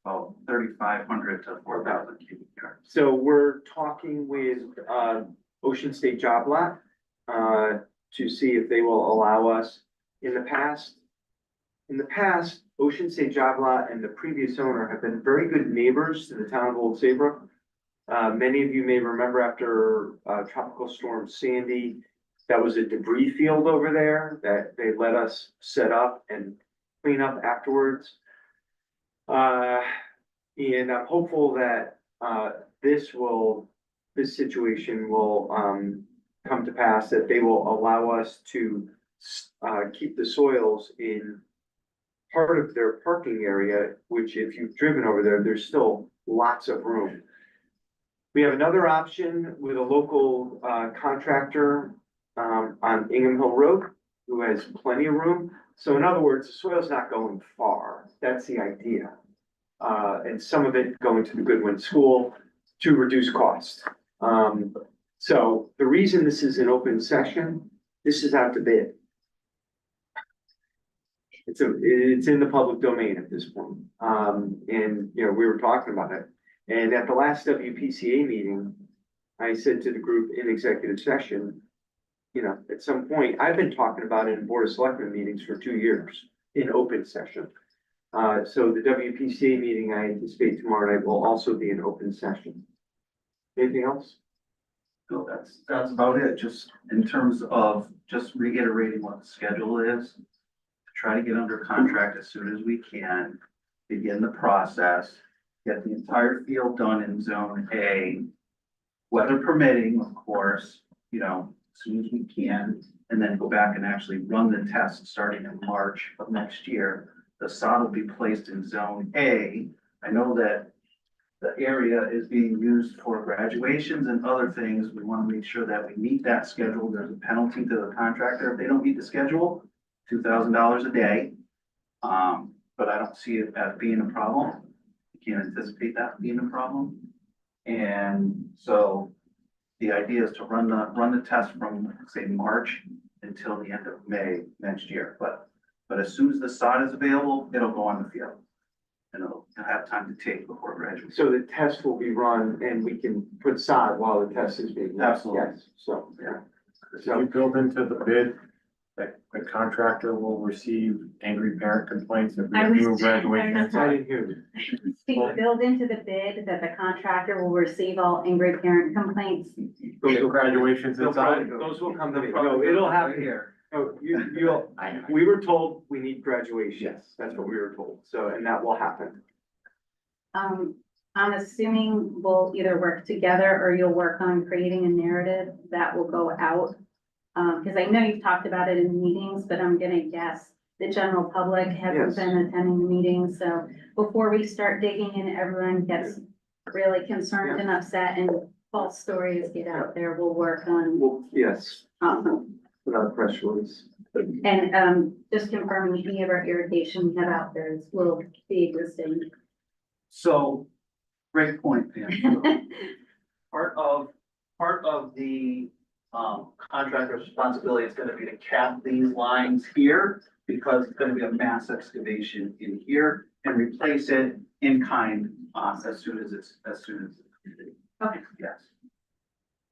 Oh, 3,500 to 4,000 cubic yards. So we're talking with, Ocean State Job Lot, to see if they will allow us. In the past, Ocean State Job Lot and the previous owner have been very good neighbors to the town of Old Saybrook. Many of you may remember after, Tropical Storm Sandy, that was a debris field over there that they let us set up and clean up afterwards. And I'm hopeful that, this situation will, come to pass, that they will allow us to, keep the soils in part of their parking area, which if you've driven over there, there's still lots of room. We have another option with a local, contractor, on Ingham Hill Road, who has plenty of room. So in other words, the soil's not going far. That's the idea. And some of it going to the Goodwin School to reduce cost. So the reason this is an open session, this is out to bid. It's in the public domain at this point. And, you know, we were talking about it. And at the last WPCA meeting, I said to the group in executive session, you know, at some point, I've been talking about it in Board of Selectmen meetings for 2 years in open session. So the WPCA meeting I anticipate tomorrow night will also be an open session. Anything else? No, that's about it, just in terms of just reiterating what the schedule is. Try to get under contract as soon as we can, begin the process, get the entire field done in zone A. Weather permitting, of course, you know, as soon as we can, and then go back and actually run the test starting in March of next year. The sod will be placed in zone A. I know that the area is being used for graduations and other things. We want to make sure that we meet that schedule. There's a penalty to the contractor if they don't meet the schedule, $2,000 a day. But I don't see it as being a problem. I can't anticipate that being a problem. And so the idea is to run the test from, say, March until the end of May next year. But as soon as the sod is available, it'll go on the field. And it'll have time to take before graduation. So the test will be run and we can put sod while the test is being run. Absolutely. Yes, so, yeah. So you build into the bid that the contractor will receive angry parent complaints if I we was- do graduation. I didn't hear you. Steve, build into the bid that the contractor will receive all angry parent complaints. Those graduations inside. Those will come to me. No, it'll happen here. No, you'll, we were told we need graduation. Yes. That's what we were told. So, and that will happen. I'm assuming we'll either work together or you'll work on creating a narrative that will go out. Cause I know you've talked about it in meetings, but I'm gonna guess the general public hasn't Yes. been attending the meetings, so before we start digging in, everyone gets really concerned and upset and false stories get out there, we'll work on. Well, yes, Awesome. without press release. And, just confirming any of our irrigation we have out there will be existing. So, great point, Pam. Part of the, contractor's responsibility is gonna be to cap these lines here, because it's gonna be a mass excavation in here, and replace it in kind, as soon as it's completed. Okay. Yes.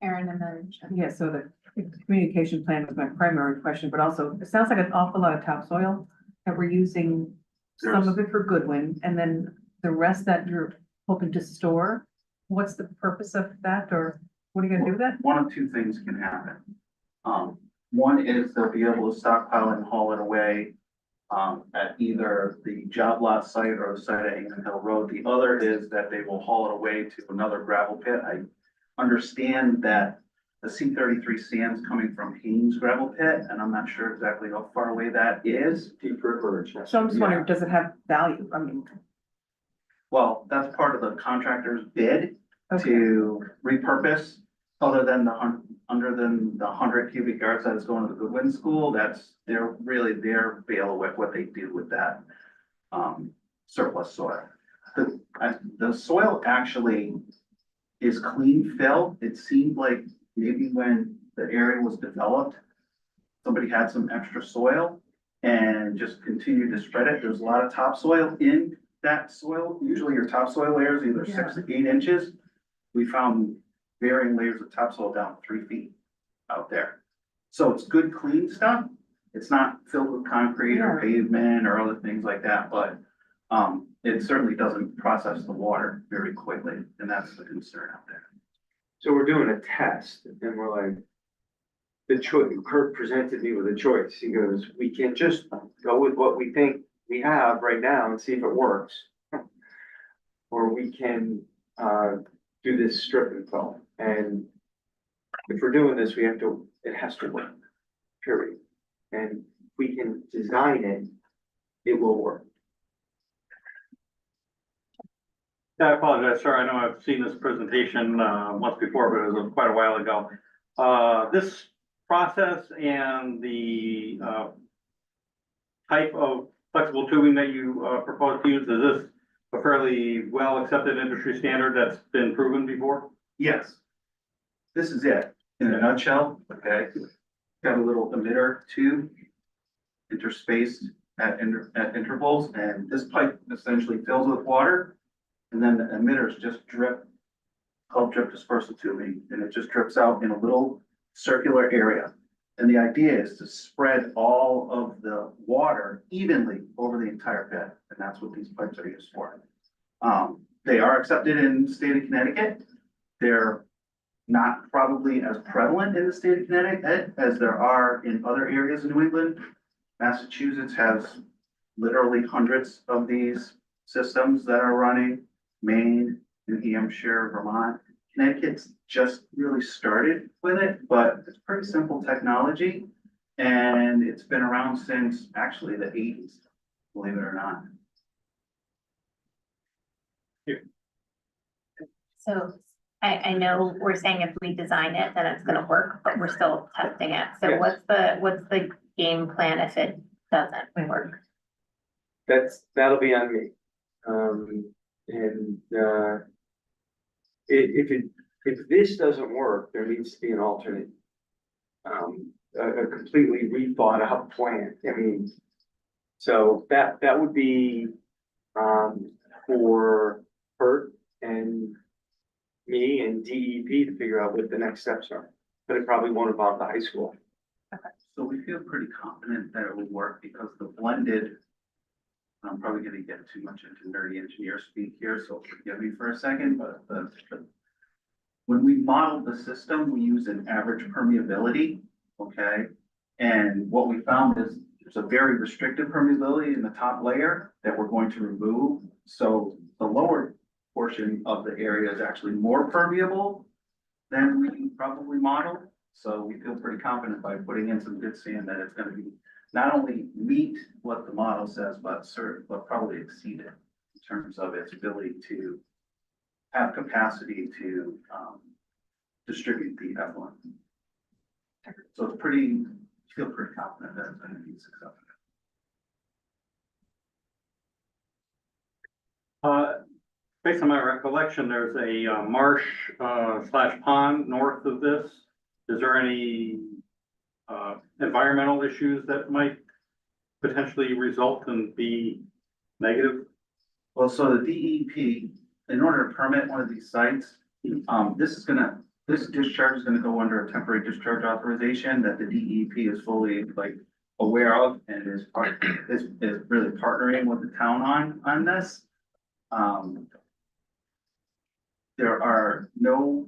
Aaron and then. Yeah, so the communication plan was my primary question, but also it sounds like an awful lot of topsoil that we're using. Some of it for Goodwin and then the rest that you're hoping to store. What's the purpose of that, or what are you gonna do with that? One of two things can happen. One is they'll be able to stockpile and haul it away at either the job lot site or the site at Ingham Hill Road. The other is that they will haul it away to another gravel pit. I understand that the C-33 sands coming from Haynes gravel pit, and I'm not sure exactly how far away that is. Deep River. So I'm just wondering, does it have value? I mean, Well, that's part of the contractor's bid okay, to repurpose, other than under than the 100 cubic yards that is going to the Goodwin School, that's, they're really their bailiwick, what they do with that surplus soil. The soil actually is clean fill. It seemed like maybe when the area was developed, somebody had some extra soil and just continued to spread it. There's a lot of topsoil in that soil. Usually your topsoil layer is either 6 to 8 inches. We found varying layers of topsoil down 3 feet out there. So it's good, clean stuff. It's not filled with concrete or pavement or other things like that, but it certainly doesn't process the water very quickly, and that's the concern out there. So we're doing a test and we're like, the choice, Kurt presented me with a choice. He goes, we can just go with what we think we have right now and see if it works. Or we can do this strip and fill. And if we're doing this, it has to work, period. And if we can design it, it will work. Yeah, I apologize, sir. I know I've seen this presentation once before, but it was quite a while ago. This process and the type of flexible tubing that you propose to use, is this a fairly well accepted industry standard that's been proven before? Yes. This is it, in a nutshell, okay? Got a little emitter tube interspaced at intervals, and this pipe essentially fills with water. And then the emitters just drip, called drip dispersal tubing, and it just drips out in a little circular area. And the idea is to spread all of the water evenly over the entire bed, and that's what these pipes are used for. They are accepted in the state of Connecticut. They're not probably as prevalent in the state of Connecticut as there are in other areas in New England. Massachusetts has literally hundreds of these systems that are running. Maine, New Hampshire, Vermont. Connecticut's just really started with it, but it's pretty simple technology. And it's been around since actually the 80s, believe it or not. So I know we're saying if we design it, then it's gonna work, but we're still testing it. So Yes. what's the game plan if it doesn't work? That'll be on me. If this doesn't work, there needs to be an alternate. A completely rethought out plan. I mean, so that would be, for Kurt and me and DEP to figure out what the next steps are. But it probably won't involve the high school. So we feel pretty confident that it will work because the blended, I'm probably gonna get too much into nerdy engineer speak here, so forgive me for a second, but when we modeled the system, we use an average permeability, okay? And what we found is there's a very restricted permeability in the top layer that we're going to remove. So the lower portion of the area is actually more permeable than we probably modeled. So we feel pretty confident by putting in some good sand that it's gonna be not only meet what the model says, but probably exceed it in terms of its ability to have capacity to distribute the effluent. So it's feel pretty confident that it's gonna be successful. Based on my recollection, there's a marsh slash pond north of this. Is there any environmental issues that might potentially result and be negative? Well, so the DEP, in order to permit one of these sites, this discharge is gonna go under a temporary discharge authorization that the DEP is fully aware of and is really partnering with the town on this. There are no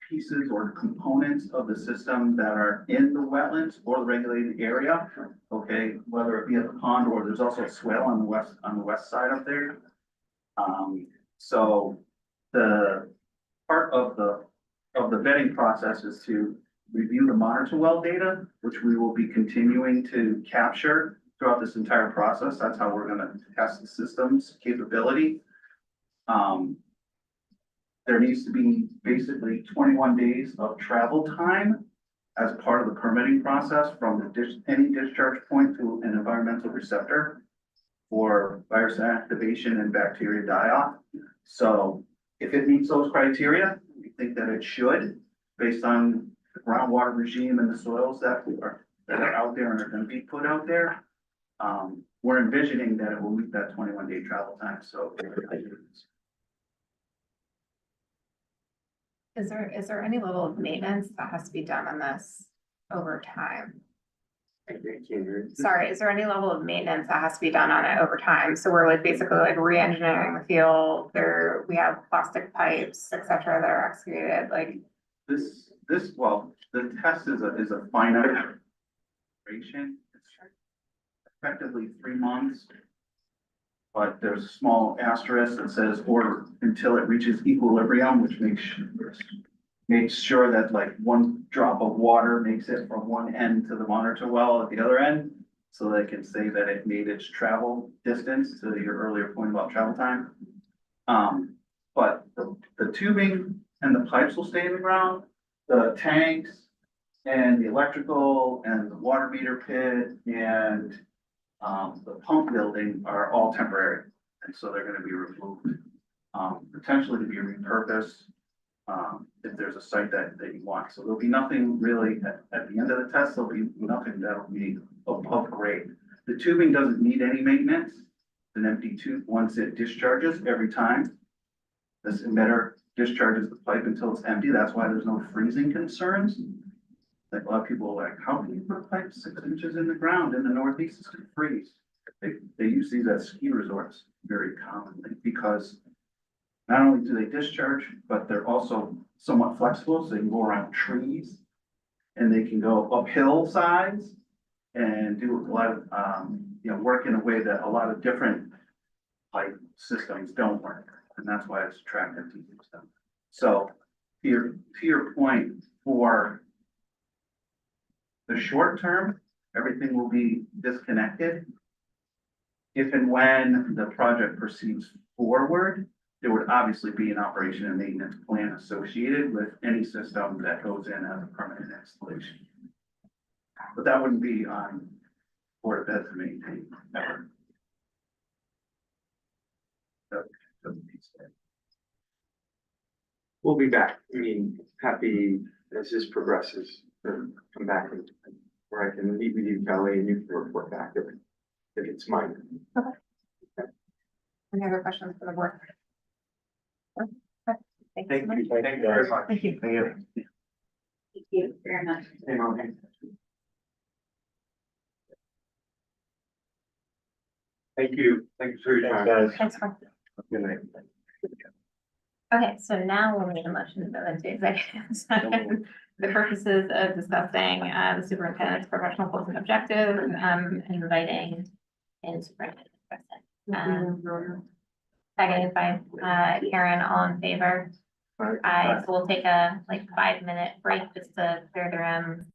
pieces or components of the system that are in the wetlands or the regulated area, okay, whether it be at the pond or there's also a swale on the west side up there. So the part of the vetting process is to review the monitor well data, which we will be continuing to capture throughout this entire process. That's how we're gonna test the system's capability. There needs to be basically 21 days of travel time as part of the permitting process from any discharge point to an environmental receptor for virus activation and bacteria die-off. So if it meets those criteria, we think that it should, based on the groundwater regime and the soils that are out there and are gonna be put out there. We're envisioning that it will meet that 21-day travel time, so. Is there any level of maintenance that has to be done on this over time? Sorry, is there any level of maintenance that has to be done on it over time? So we're like basically like re-engineering the field, we have plastic pipes, et cetera, that are excavated, like. Well, the test is a finite duration. It's effectively 3 months. But there's a small asterisk that says, or until it reaches equilibrium, which makes sure that like one drop of water makes it from one end to the monitor well at the other end. So they can say that it made its travel distance to your earlier point about travel time. But the tubing and the pipes will stay in the ground, the tanks and the electrical and the water meter pit and the pump building are all temporary, and so they're gonna be removed, potentially to be repurposed, if there's a site that you want. So there'll be nothing really, at the end of the test, there'll be nothing that'll be of grade. The tubing doesn't need any maintenance. It's an empty tube once it discharges every time. This emitter discharges the pipe until it's empty. That's why there's no freezing concerns. Like a lot of people are like, how can you put a pipe 6 inches in the ground in the Northeast? It's gonna freeze. They use these at ski resorts very commonly because not only do they discharge, but they're also somewhat flexible, so they can go around trees and they can go up hillsides and do a lot of, work in a way that a lot of different pipe systems don't work. And that's why it's attractive to use them. So to your point, for the short term, everything will be disconnected. If and when the project proceeds forward, there would obviously be an operation and maintenance plan associated with any system that goes in as a permanent installation. But that wouldn't be on Board of Ed to maintain ever. We'll be back. I mean, happy as this progresses, come back and where I can meet with you, Kelly, and you can report back if it's mine. Any other questions for the board? Okay, Thank so much. you. Thank you very much. Thank you. Thank you. Thank you very much. Hey, Mom. Thank you. Thanks for your time. Thanks, guys. Thanks, Mark. Good night. Okay, so now we'll need a motion to move into executive session. The purposes of discussing the superintendent's professional goals and objectives, and inviting in superintendent. Seconded by Karen, all in favor. Aye, so we'll take a 5-minute break just to clear the room.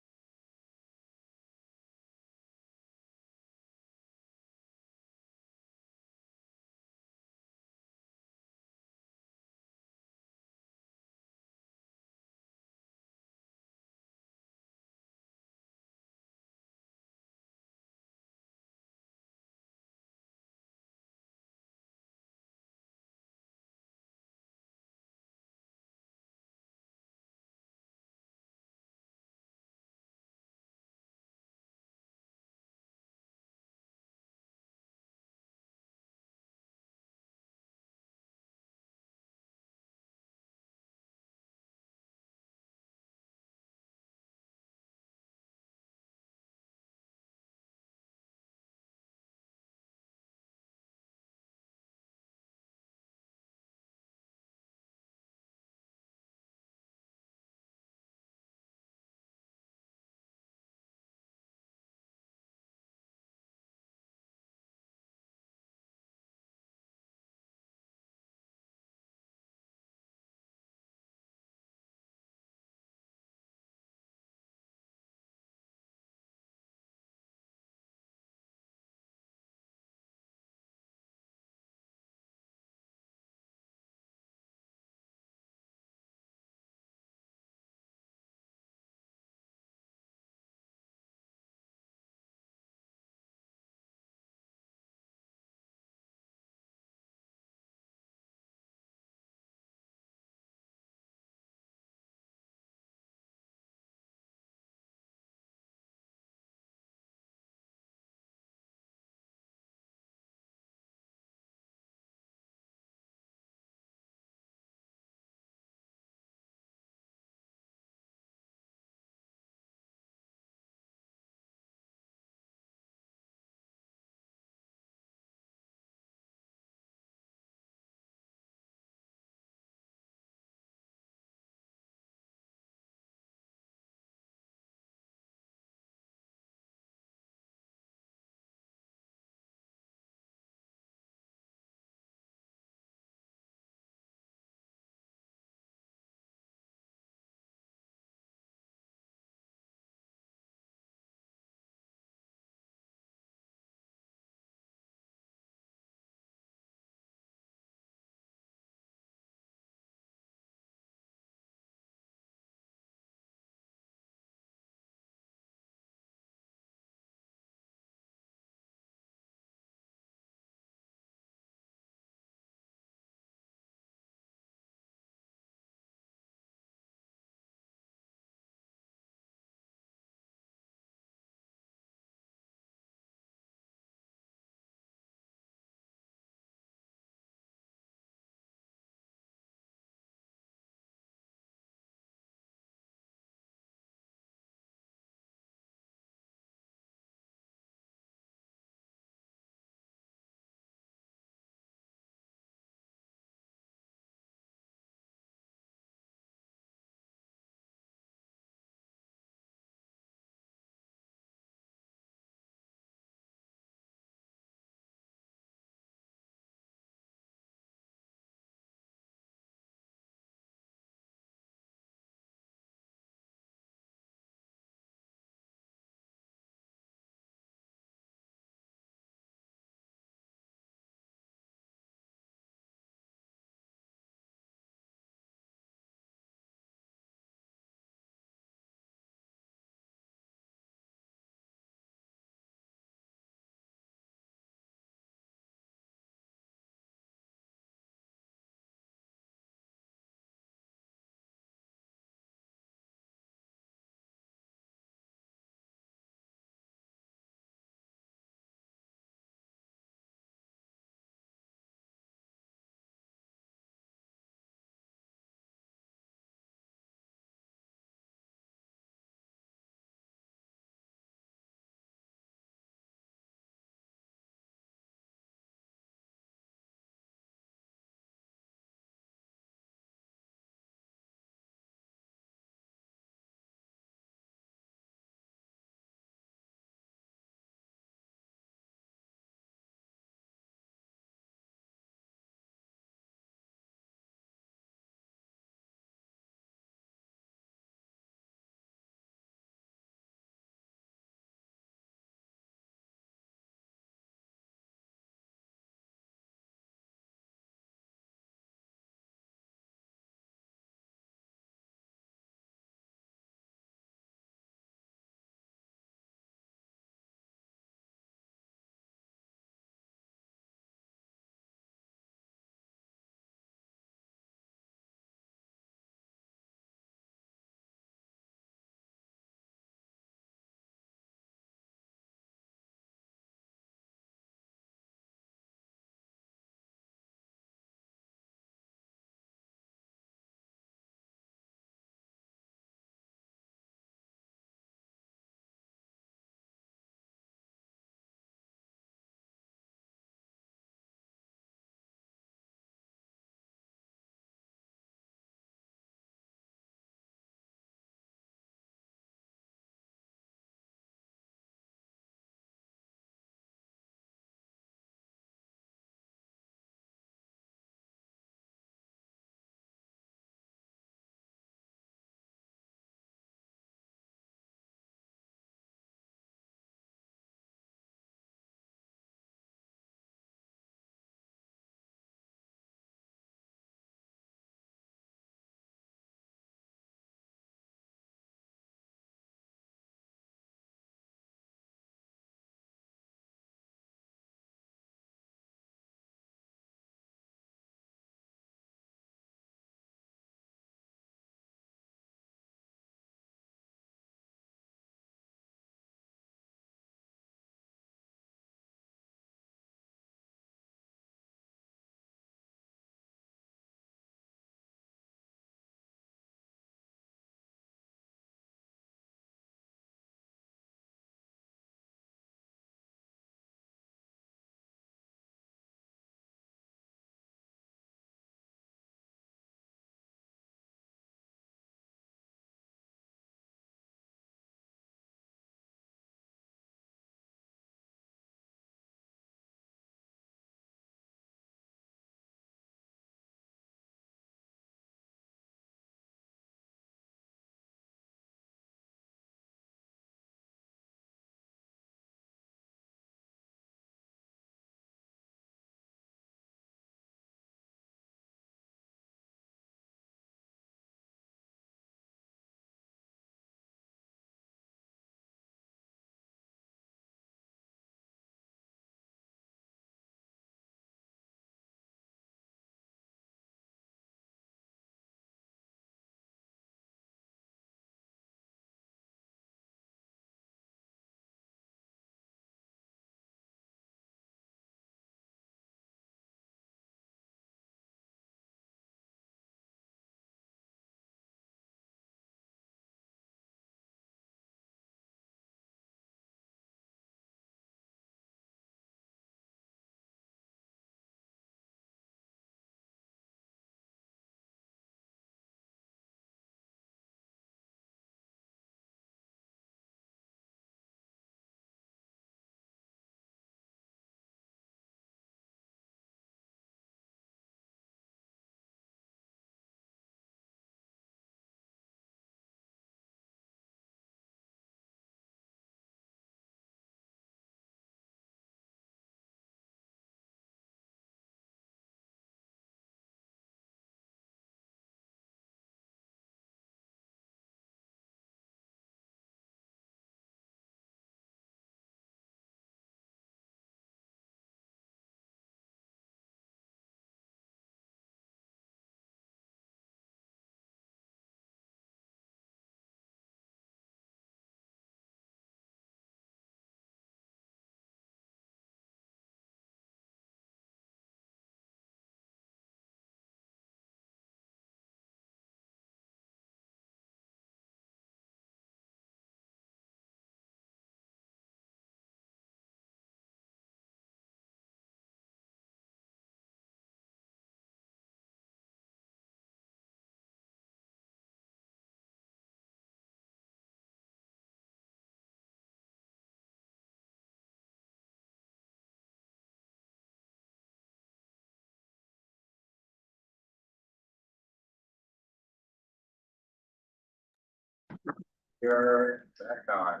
You're back on.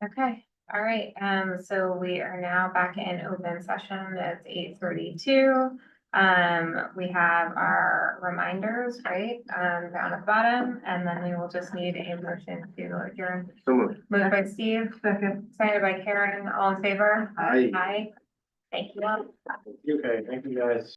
Okay, all right, so we are now back in open session, it's 8:32. We have our reminders, right, down at the bottom, and then we will just need a motion to adjourn. So moved. Moved by Steve, seconded by Karen, all in favor? Aye. Aye. Thank you all. Okay, thank you guys.